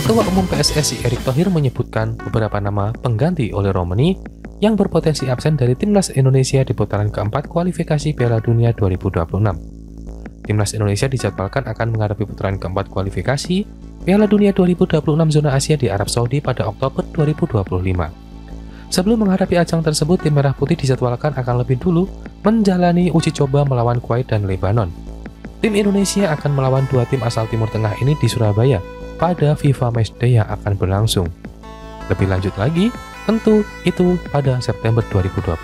Ketua Umum PSSI Erick Thohir menyebutkan beberapa nama pengganti Oli Romani yang berpotensi absen dari Timnas Indonesia di putaran keempat kualifikasi Piala Dunia 2026. Timnas Indonesia dijadwalkan akan menghadapi putaran keempat kualifikasi Piala Dunia 2026 zona Asia di Arab Saudi pada Oktober 2025. Sebelum menghadapi ajang tersebut, tim Merah Putih dijadwalkan akan lebih dulu menjalani uji coba melawan Kuwait dan Lebanon. Tim Indonesia akan melawan dua tim asal Timur Tengah ini di Surabaya pada FIFA Matchday yang akan berlangsung. Lebih lanjut lagi, tentu itu pada September 2025.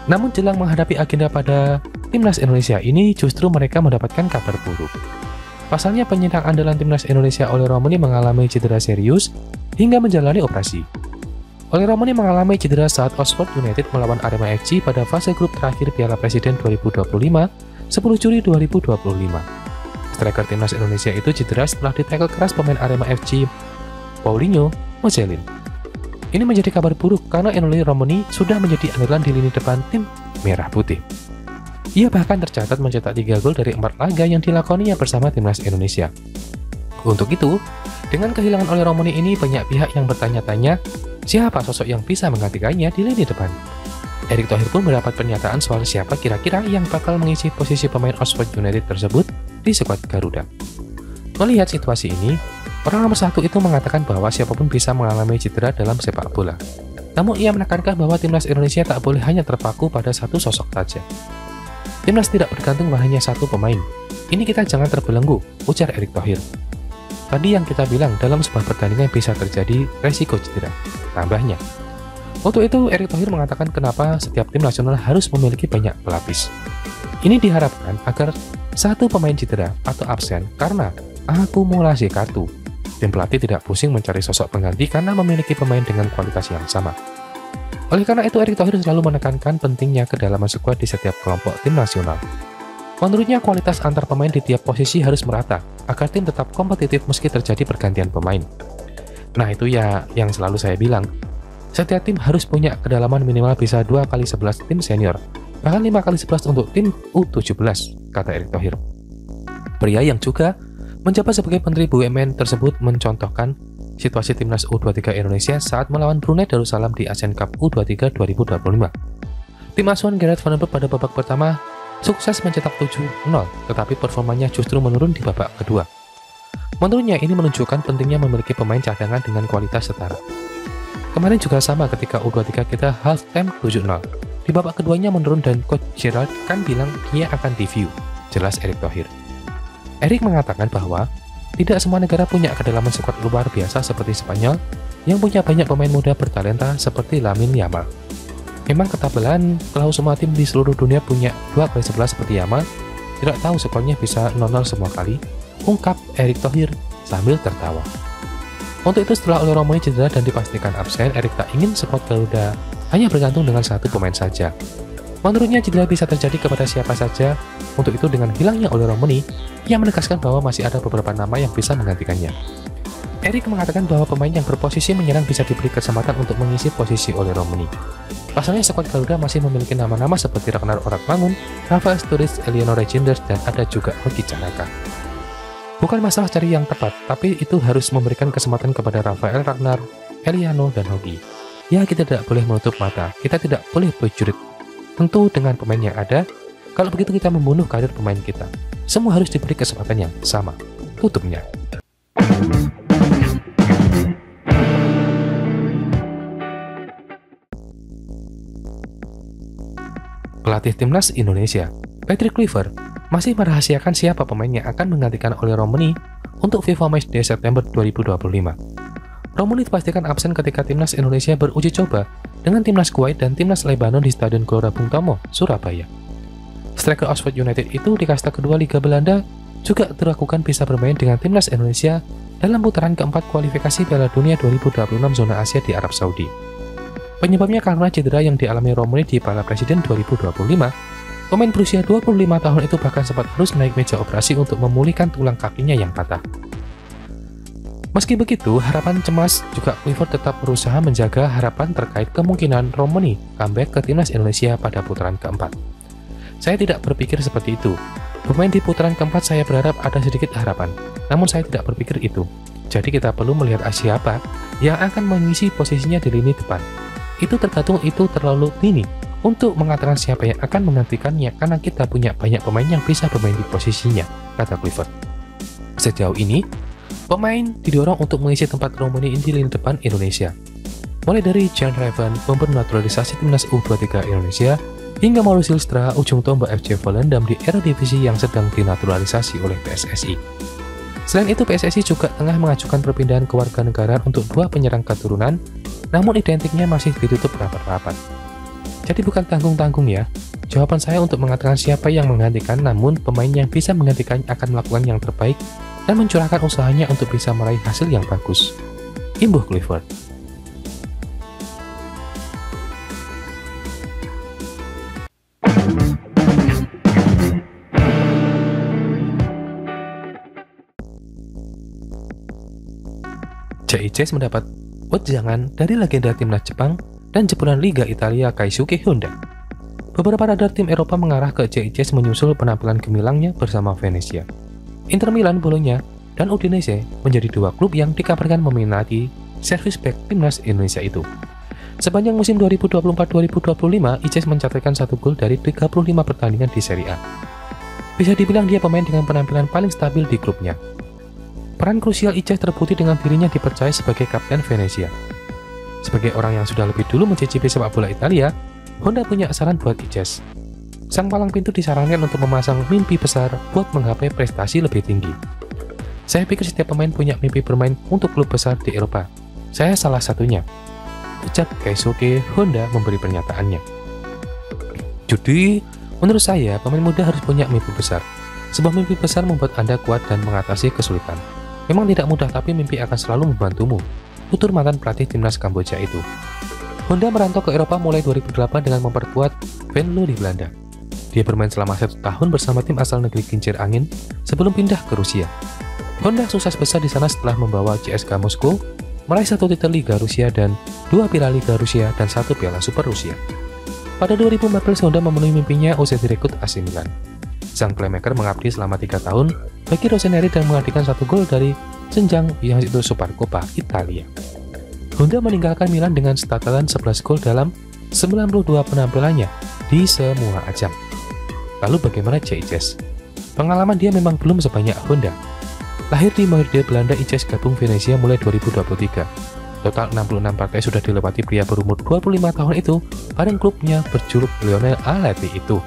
Namun jelang menghadapi agenda pada Timnas Indonesia ini, justru mereka mendapatkan kabar buruk. Pasalnya penyerang andalan Timnas Indonesia Oli Romani mengalami cedera serius hingga menjalani operasi. Oli Romani mengalami cedera saat Oxford United melawan Arema FC pada fase grup terakhir Piala Presiden 2025, 10 Juli 2025. Striker Timnas Indonesia itu cedera setelah ditackle keras pemain Arema FC, Paulinho Moselin. Ini menjadi kabar buruk karena Oli Romani sudah menjadi andalan di lini depan tim Merah Putih. Ia bahkan tercatat mencetak 3 gol dari 4 laga yang dilakoninya bersama Timnas Indonesia. Untuk itu, dengan kehilangan Oli Romani ini, banyak pihak yang bertanya-tanya siapa sosok yang bisa menggantikannya di lini depan. Erick Thohir pun mendapat pernyataan soal siapa kira-kira yang bakal mengisi posisi pemain Oxford United tersebut di skuad Garuda. Melihat situasi ini, orang nomor satu itu mengatakan bahwa siapapun bisa mengalami cedera dalam sepak bola. Namun ia menekankan bahwa Timnas Indonesia tak boleh hanya terpaku pada satu sosok saja. Timnas tidak bergantung hanya satu pemain. Ini kita jangan terbelenggu, ujar Erick Thohir. Tadi yang kita bilang dalam sebuah pertandingan bisa terjadi resiko cedera, tambahnya. Untuk itu, Erick Thohir mengatakan kenapa setiap tim nasional harus memiliki banyak pelapis. Ini diharapkan agar satu pemain cedera atau absen karena akumulasi kartu, dan pelatih tidak pusing mencari sosok pengganti karena memiliki pemain dengan kualitas yang sama. Oleh karena itu, Erick Thohir selalu menekankan pentingnya kedalaman skuad di setiap kelompok tim nasional. Menurutnya, kualitas antar pemain di tiap posisi harus merata agar tim tetap kompetitif meski terjadi pergantian pemain. Nah, itu ya yang selalu saya bilang. Setiap tim harus punya kedalaman minimal bisa 2x11 tim senior, bahkan 5x11 untuk tim U17, kata Erick Thohir. Pria yang juga menjabat sebagai Menteri BUMN tersebut mencontohkan situasi Timnas U23 Indonesia saat melawan Brunei Darussalam di Asian Cup U23 2025. Tim asuhan Gareth Vandenberg pada babak pertama sukses mencetak 7-0, tetapi performanya justru menurun di babak kedua. Menurutnya ini menunjukkan pentingnya memiliki pemain cadangan dengan kualitas setara. Kemarin juga sama ketika U23 kita half time 7-0. Di babak keduanya menurun dan Coach Gerald kan bilang dia akan review, jelas Erick Thohir. Erick mengatakan bahwa tidak semua negara punya kedalaman skuad luar biasa seperti Spanyol yang punya banyak pemain muda bertalenta seperti Lamine Yamal. Memang ketabalan kalau semua tim di seluruh dunia punya 2x11 seperti Yamal, tidak tahu skornya bisa 0-0 semua kali, ungkap Erick Thohir sambil tertawa. Untuk itu, setelah Oli Romani cedera dan dipastikan absen, Erick tak ingin skuad Garuda hanya bergantung dengan satu pemain saja. Menurutnya cedera bisa terjadi kepada siapa saja. Untuk itu, dengan hilangnya Oli Romani, ia menegaskan bahwa masih ada beberapa nama yang bisa menggantikannya. Erick mengatakan bahwa pemain yang berposisi menyerang bisa diberi kesempatan untuk mengisi posisi Oli Romani. Pasalnya skuad Garuda masih memiliki nama-nama seperti Ragnar Oratmangun, Rafael Sturridge, Elionor Reijnders, dan ada juga Hoki Caraka. Bukan masalah cari yang tepat, tapi itu harus memberikan kesempatan kepada Rafael, Ragnar, Eliano, dan Hoki. Ya, kita tidak boleh menutup mata, kita tidak boleh berjurit. Tentu dengan pemain yang ada, kalau begitu kita membunuh karir pemain kita. Semua harus diberi kesempatan yang sama. Tutupnya. Pelatih Timnas Indonesia, Patrick Kluivert, masih merahasiakan siapa pemain yang akan menggantikan Oli Romani untuk FIFA Matchday September 2025. Romani dipastikan absen ketika Timnas Indonesia beruji coba dengan Timnas Kuwait dan Timnas Lebanon di Stadion Gelora Bung Tomo, Surabaya. Striker Oxford United itu di kasta kedua Liga Belanda juga diragukan bisa bermain dengan Timnas Indonesia dalam putaran keempat kualifikasi Piala Dunia 2026 zona Asia di Arab Saudi. Penyebabnya karena cedera yang dialami Romani di Piala Presiden 2025. Pemain berusia 25 tahun itu bahkan sempat harus naik meja operasi untuk memulihkan tulang kakinya yang patah. Meski begitu, harapan cemas juga Kluivert tetap berusaha menjaga harapan terkait kemungkinan Romani comeback ke Timnas Indonesia pada putaran keempat. Saya tidak berpikir seperti itu. Bermain di putaran keempat saya berharap ada sedikit harapan, namun saya tidak berpikir itu. Jadi kita perlu melihat siapa yang akan mengisi posisinya di lini depan. Itu tergantung itu terlalu dini untuk mengatakan siapa yang akan menggantikannya karena kita punya banyak pemain yang bisa bermain di posisinya, kata Clifford. Sejauh ini, pemain didorong untuk mengisi tempat Romani di lini depan Indonesia. Mulai dari Jan Raven, pemain naturalisasi timnas U23 Indonesia, hingga Mauro Silstra, ujung tombak FC Volendam di era divisi yang sedang dinaturalisasi oleh PSSI. Selain itu, PSSI juga tengah mengajukan perpindahan kewarganegaraan untuk 2 penyerang keturunan, namun identiknya masih ditutup rapat-rapat. Jadi bukan tanggung-tanggung ya. Jawaban saya untuk mengatakan siapa yang menggantikan, namun pemain yang bisa menggantikan akan melakukan yang terbaik dan mencurahkan usahanya untuk bisa meraih hasil yang bagus. Imbuh Clifford. JICS mendapat wejangan dari legenda timnas Jepang dan jebolan Liga Italia Keisuke Honda. Beberapa radar tim Eropa mengarah ke JICS menyusul penampilan gemilangnya bersama Venezia. Inter Milan, Bologna, dan Udinese menjadi 2 klub yang dikabarkan meminati service back timnas Indonesia itu. Sepanjang musim 2024-2025, ICES mencatatkan 1 gol dari 35 pertandingan di Serie A. Bisa dibilang dia pemain dengan penampilan paling stabil di klubnya. Peran krusial ICES terbukti dengan dirinya dipercaya sebagai kapten Venezia. Sebagai orang yang sudah lebih dulu mencicipi sepak bola Italia, Honda punya saran buat ICES. Sang palang pintu disarankan untuk memasang mimpi besar buat menggapai prestasi lebih tinggi. Saya pikir setiap pemain punya mimpi bermain untuk klub besar di Eropa. Saya salah satunya, ucap Keisuke Honda memberi pernyataannya. Jadi, menurut saya, pemain muda harus punya mimpi besar. Sebuah mimpi besar membuat Anda kuat dan mengatasi kesulitan. Memang tidak mudah, tapi mimpi akan selalu membantumu, tutur mantan pelatih timnas Kamboja itu. Honda merantau ke Eropa mulai 2008 dengan memperkuat Venlo di Belanda. Dia bermain selama 1 tahun bersama tim asal negeri kincir angin sebelum pindah ke Rusia. Honda sukses besar di sana setelah membawa CSKA Moskow meraih 1 titel Liga Rusia dan 2 Piala Liga Rusia dan 1 Piala Super Rusia. Pada 2014, Honda memenuhi mimpinya usai direkrut AC Milan. Sang playmaker mengabdi selama 3 tahun bagi Rossoneri dan menghadirkan 1 gol dari jenjang yang itu Supercoppa Italia. Honda meninggalkan Milan dengan catatan 11 gol dalam 92 penampilannya di semua ajang. Lalu bagaimana JICES? Pengalaman dia memang belum sebanyak Honda. Lahir di Madrid, Belanda, ICES gabung Venezia mulai 2023. Total 66 partai sudah dilewati pria berumur 25 tahun itu bareng klubnya berjuluk Lionel Aletti itu.